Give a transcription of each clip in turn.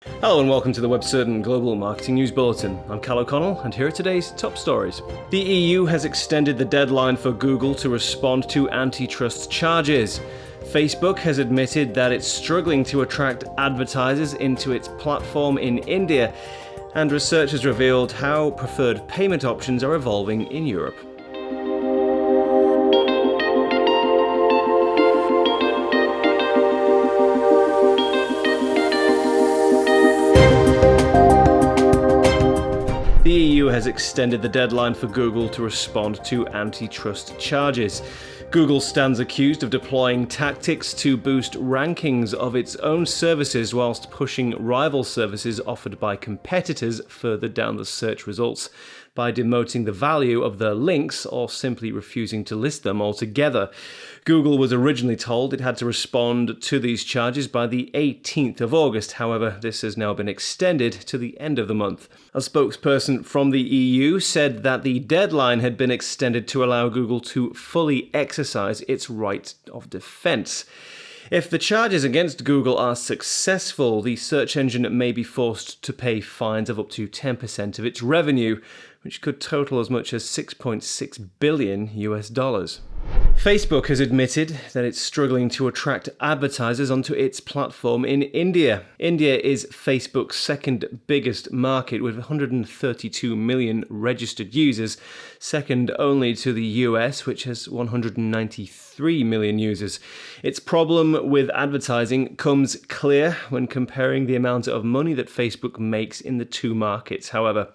Hello and welcome to the WebCertain Global Marketing News Bulletin. I'm Cal O'Connell and here are today's top stories. The EU has extended the deadline for Google to respond to antitrust charges. Facebook has admitted that it's struggling to attract advertisers into its platform in India, and research has revealed how preferred payment options are evolving in Europe. The EU has extended the deadline for Google to respond to antitrust charges. Google stands accused of deploying tactics to boost rankings of its own services whilst pushing rival services offered by competitors further down the search results by demoting the value of their links or simply refusing to list them altogether. Google was originally told it had to respond to these charges by the 18th of August. However, this has now been extended to the end of the month. A spokesperson from the EU said that the deadline had been extended to allow Google to fully exercise its right of defense. If the charges against Google are successful, the search engine may be forced to pay fines of up to 10% of its revenue, which could total as much as $6.6 billion. Facebook has admitted that it's struggling to attract advertisers onto its platform in India. India is Facebook's second biggest market with 132 million registered users, second only to the US, which has 193 million users. Its problem with advertising comes clear when comparing the amount of money that Facebook makes in the two markets. However,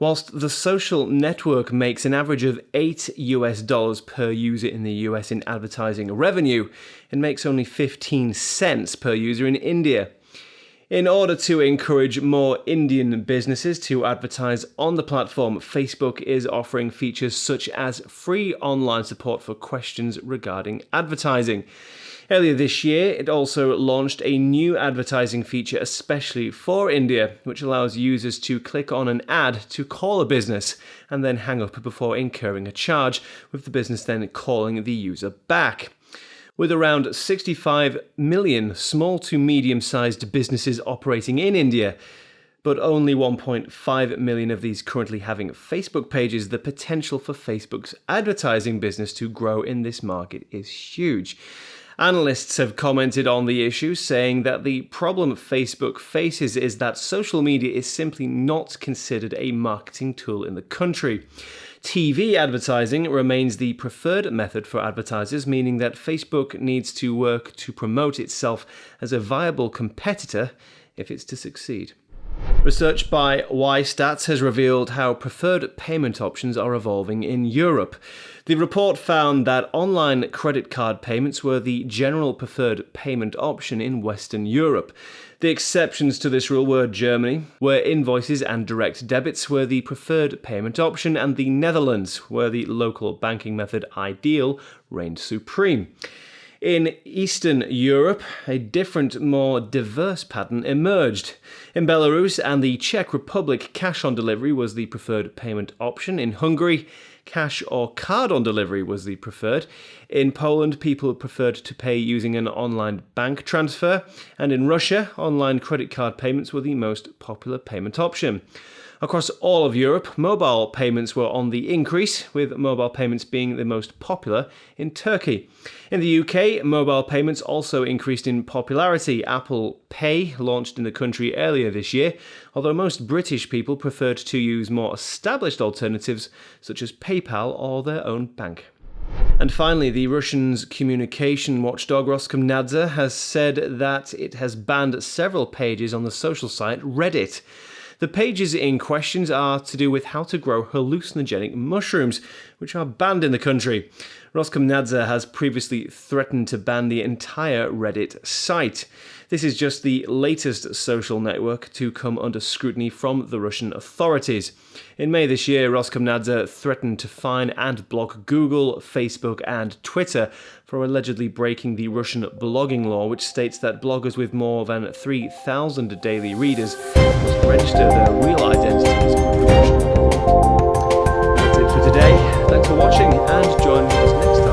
whilst the social network makes an average of $8 per user in the US in advertising revenue, it makes only 15 cents per user in India. In order to encourage more Indian businesses to advertise on the platform, Facebook is offering features such as free online support for questions regarding advertising. Earlier this year, it also launched a new advertising feature especially for India, which allows users to click on an ad to call a business and then hang up before incurring a charge, with the business then calling the user back. With around 65 million small to medium-sized businesses operating in India, but only 1.5 million of these currently having Facebook pages, the potential for Facebook's advertising business to grow in this market is huge. Analysts have commented on the issue, saying that the problem Facebook faces is that social media is simply not considered a marketing tool in the country. TV advertising remains the preferred method for advertisers, meaning that Facebook needs to work to promote itself as a viable competitor if it's to succeed. Research by YStats has revealed how preferred payment options are evolving in Europe. The report found that online credit card payments were the general preferred payment option in Western Europe. The exceptions to this rule were Germany, where invoices and direct debits were the preferred payment option, and the Netherlands, where the local banking method Ideal reigned supreme. In Eastern Europe, a different, more diverse pattern emerged. In Belarus and the Czech Republic, cash on delivery was the preferred payment option. In Hungary, cash or card on delivery was the preferred. In Poland, people preferred to pay using an online bank transfer. And in Russia, online credit card payments were the most popular payment option. Across all of Europe, mobile payments were on the increase, with mobile payments being the most popular in Turkey. In the UK, mobile payments also increased in popularity. Apple Pay launched in the country earlier this year, although most British people preferred to use more established alternatives such as PayPal or their own bank. And finally, the Russians' communication watchdog Roskomnadzor has said that it has banned several pages on the social site Reddit. The pages in question are to do with how to grow hallucinogenic mushrooms, which are banned in the country. Roskomnadzor has previously threatened to ban the entire Reddit site. This is just the latest social network to come under scrutiny from the Russian authorities. In May this year, Roskomnadzor threatened to fine and block Google, Facebook, and Twitter for allegedly breaking the Russian blogging law, which states that bloggers with more than 3,000 daily readers must register their real identities professionally. That's it for today. Thanks for watching and join us next time.